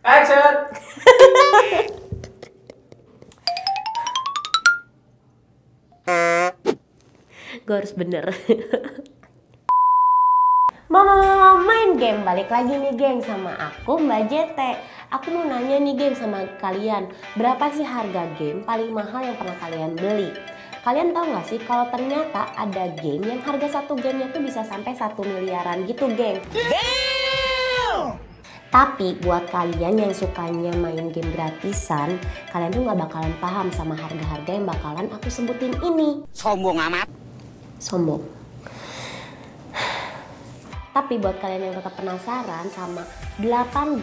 Action! Gue harus bener. Mau main game, balik lagi nih geng sama aku Mbak JT. Aku mau nanya nih geng sama kalian, berapa sih harga game paling mahal yang pernah kalian beli? Kalian tahu gak sih kalau ternyata ada game yang harga satu gamenya tuh bisa sampai 1 miliaran gitu geng. Tapi buat kalian yang sukanya main game gratisan, kalian tuh gak bakalan paham sama harga-harga yang bakalan aku sebutin ini. Sombong amat. Sombong. Tapi buat kalian yang tetap penasaran sama 8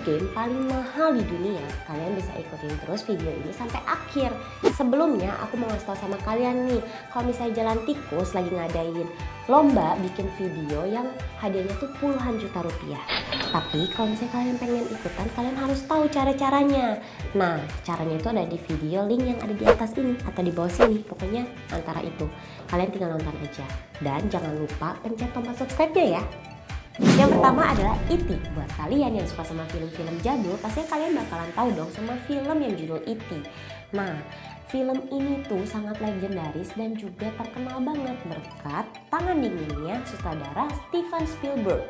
game paling mahal di dunia, kalian bisa ikutin terus video ini sampai akhir. Sebelumnya aku mau ngasih tau sama kalian nih, kalau misalnya Jalan Tikus lagi ngadain lomba bikin video yang hadiahnya tuh puluhan juta rupiah. Tapi kalau misalnya kalian pengen ikutan, kalian harus tahu cara-caranya. Nah, caranya itu ada di video link yang ada di atas ini atau di bawah sini. Pokoknya antara itu. Kalian tinggal nonton aja. Dan jangan lupa pencet tombol subscribe-nya ya. Yang pertama adalah E.T. Buat kalian yang suka sama film-film jadul, pastinya kalian bakalan tahu dong sama film yang judul E.T. Nah, film ini tuh sangat legendaris dan juga terkenal banget berkat tangan dinginnya sutradara Steven Spielberg.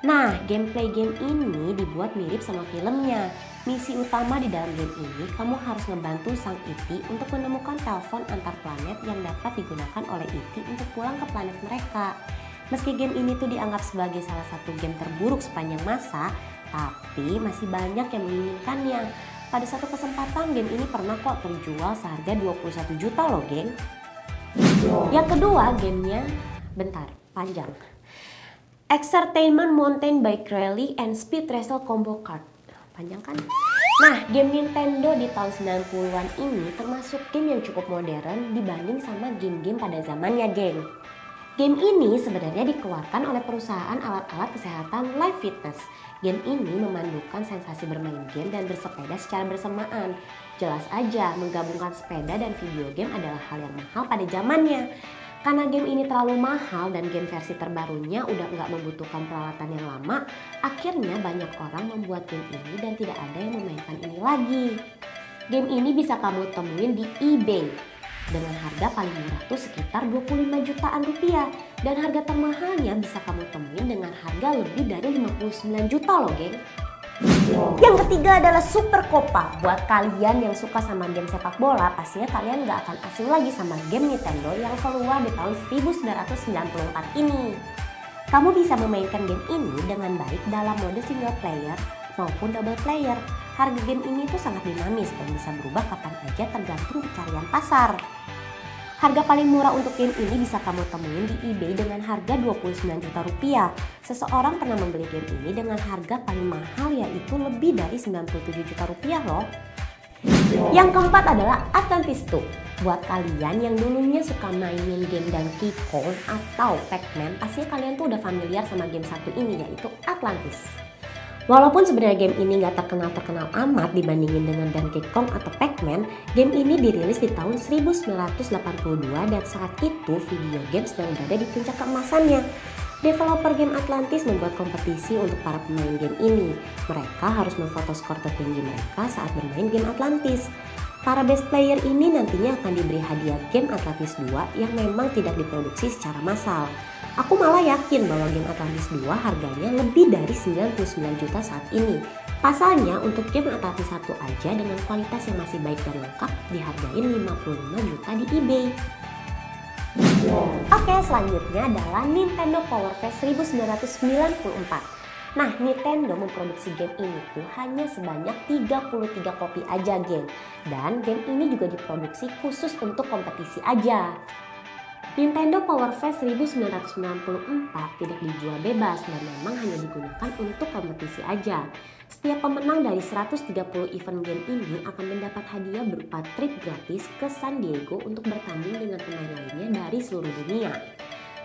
Nah, gameplay game ini dibuat mirip sama filmnya. Misi utama di dalam game ini, kamu harus ngebantu sang E.T. untuk menemukan telepon antar planet yang dapat digunakan oleh E.T. untuk pulang ke planet mereka. Meski game ini tuh dianggap sebagai salah satu game terburuk sepanjang masa, tapi masih banyak yang menginginkannya. Pada satu kesempatan game ini pernah kok terjual seharga 21 juta loh geng. Yang kedua gamenya, bentar, panjang. Entertainment Mountain Bike Rally and Speed Racer Combo Card. Panjang kan? Nah, game Nintendo di tahun 90-an ini termasuk game yang cukup modern dibanding sama game-game pada zamannya geng. Game ini sebenarnya dikeluarkan oleh perusahaan alat-alat kesehatan Live Fitness. Game ini memandukan sensasi bermain game dan bersepeda secara bersamaan. Jelas aja, menggabungkan sepeda dan video game adalah hal yang mahal pada zamannya. Karena game ini terlalu mahal dan game versi terbarunya udah nggak membutuhkan peralatan yang lama, akhirnya banyak orang membuat game ini dan tidak ada yang memainkan ini lagi. Game ini bisa kamu temuin di eBay. Dengan harga paling murah tuh sekitar 25 jutaan rupiah. Dan harga termahalnya bisa kamu temuin dengan harga lebih dari 59 juta loh geng. Yang ketiga adalah Super Copa. Buat kalian yang suka sama game sepak bola, pastinya kalian gak akan asing lagi sama game Nintendo yang keluar di tahun 1994 ini. Kamu bisa memainkan game ini dengan baik dalam mode single player maupun double player. Harga game ini tuh sangat dinamis dan bisa berubah kapan aja tergantung pencarian pasar. Harga paling murah untuk game ini bisa kamu temuin di eBay dengan harga 29 juta rupiah. Seseorang pernah membeli game ini dengan harga paling mahal yaitu lebih dari 97 juta rupiah loh. Yang keempat adalah Atlantis 2. Buat kalian yang dulunya suka mainin game Donkey Kong atau Pac-Man, pastinya kalian tuh udah familiar sama game satu ini yaitu Atlantis. Walaupun sebenarnya game ini gak terkenal amat dibandingin dengan Donkey Kong atau Pac-Man, game ini dirilis di tahun 1982 dan saat itu video game sedang berada di puncak keemasannya. Developer game Atlantis membuat kompetisi untuk para pemain game ini. Mereka harus memfoto skor tertinggi mereka saat bermain game Atlantis. Para best player ini nantinya akan diberi hadiah game Atlantis 2 yang memang tidak diproduksi secara massal. Aku malah yakin bahwa game Atlantis 2 harganya lebih dari 99 juta saat ini. Pasalnya untuk game Atlantis 1 aja dengan kualitas yang masih baik dan lengkap dihargain 55 juta di eBay. Oke, selanjutnya adalah Nintendo Power Fest 1994. Nah, Nintendo memproduksi game ini tuh hanya sebanyak 33 kopi aja geng. Dan game ini juga diproduksi khusus untuk kompetisi aja. Nintendo Power Fest 1994 tidak dijual bebas dan memang hanya digunakan untuk kompetisi aja. Setiap pemenang dari 130 event game ini akan mendapat hadiah berupa trip gratis ke San Diego untuk bertanding dengan pemain lainnya dari seluruh dunia.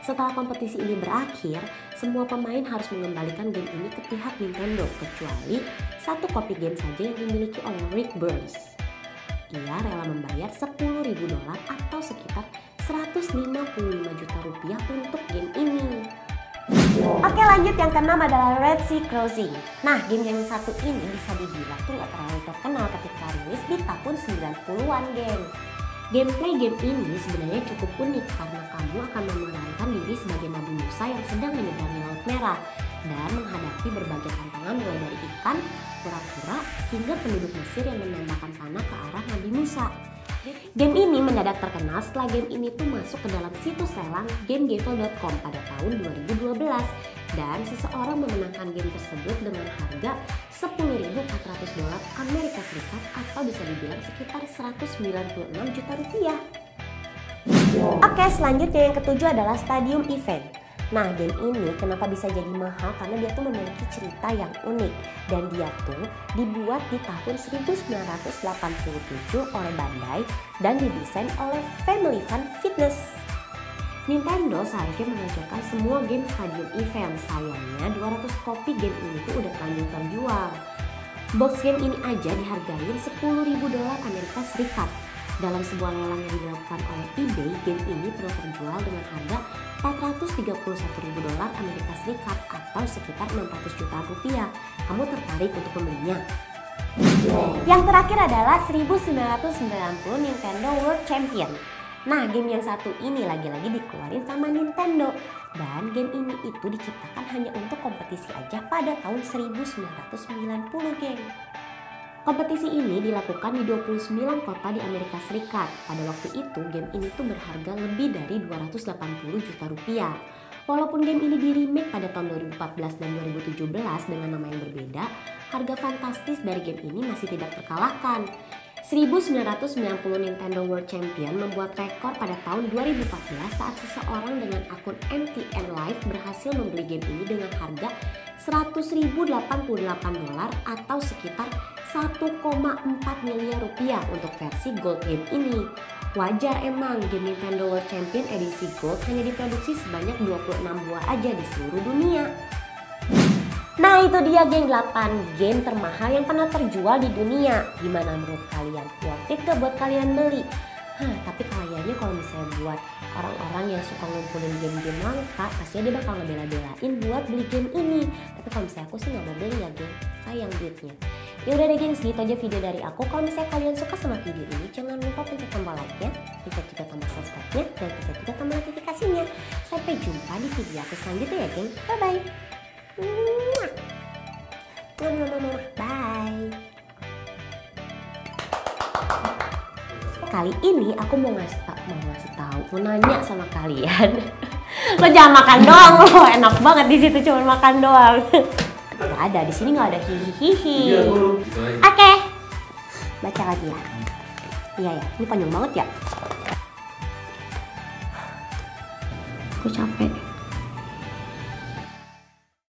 Setelah kompetisi ini berakhir, semua pemain harus mengembalikan game ini ke pihak Nintendo kecuali satu kopi game saja yang dimiliki oleh Rick Burns. Ia rela membayar $10.000 atau sekitar 155 juta rupiah untuk game ini. Oke, lanjut yang keenam adalah Red Sea Crossing. Nah, game yang satu ini bisa dibilang tuh gak terlalu terkenal ketika rilis di tahun 90-an, geng. Gameplay game ini sebenarnya cukup unik karena kamu akan memerankan diri sebagai Nabi Musa yang sedang menyeberangi Laut Merah dan menghadapi berbagai tantangan mulai dari ikan, kura-kura, hingga penduduk Mesir yang menembakkan panah ke arah Nabi Musa. Game ini mendadak terkenal setelah game ini tuh masuk ke dalam situs lelang gamegavel.com pada tahun 2012 dan seseorang memenangkan game tersebut dengan harga $10.400 Amerika Serikat atau bisa dibilang sekitar 196 juta rupiah. Oke, selanjutnya yang ketujuh adalah Stadium Event. Nah, game ini kenapa bisa jadi mahal? Karena dia tuh memiliki cerita yang unik dan dia tuh dibuat di tahun 1987 oleh Bandai dan didesain oleh Family Fun Fitness. Nintendo seharusnya mengajarkan semua game Stadium Event, sayangnya 200 kopi game ini tuh udah terlanjur terjual. Box game ini aja dihargain $10.000 Amerika Serikat. Dalam sebuah lelang yang dilakukan oleh eBay, game ini pernah terjual dengan harga $431.000 Amerika Serikat atau sekitar 600 juta rupiah. Kamu tertarik untuk membelinya? Yang terakhir adalah 1990 Nintendo World Champion. Nah, game yang satu ini lagi-lagi dikeluarin sama Nintendo dan game ini itu diciptakan hanya untuk kompetisi aja pada tahun 1990, geng. Kompetisi ini dilakukan di 29 kota di Amerika Serikat. Pada waktu itu game ini tuh berharga lebih dari 280 juta rupiah. Walaupun game ini di-remake pada tahun 2014 dan 2017 dengan nama yang berbeda, harga fantastis dari game ini masih tidak terkalahkan. 1990 Nintendo World Champion membuat rekor pada tahun 2014 saat seseorang dengan akun MTN Live berhasil membeli game ini dengan harga $100.088 atau sekitar 1,4 miliar rupiah untuk versi Gold game ini. Wajar emang, game Nintendo World Champion edisi Gold hanya diproduksi sebanyak 26 buah aja di seluruh dunia. Nah, itu dia geng 8 game termahal yang pernah terjual di dunia. Gimana menurut kalian? Worth it gak buat kalian beli? Tapi kayaknya kalau misalnya buat orang-orang yang suka ngumpulin game-game langka, pastinya dia bakal ngebela-belain buat beli game ini. Tapi kalau misalnya aku sih gak mau beli ya geng, sayang duitnya. Yaudah deh geng, segitu aja video dari aku. Kalau misalnya kalian suka sama video ini, jangan lupa pencet tombol like-nya, pencet juga tombol subscribe-nya, dan pencet juga tombol notifikasinya. Sampai jumpa di video aku selanjutnya ya geng. Bye-bye. Bye. Kali ini aku mau ngasih tahu, mau nanya sama kalian. Lo jangan makan doang lo, enak banget di situ cuma makan doang. Gak ada, di sini nggak ada hihihi. Oke, baca lagi ya. Iya ya, ini panjang banget ya. Aku capek.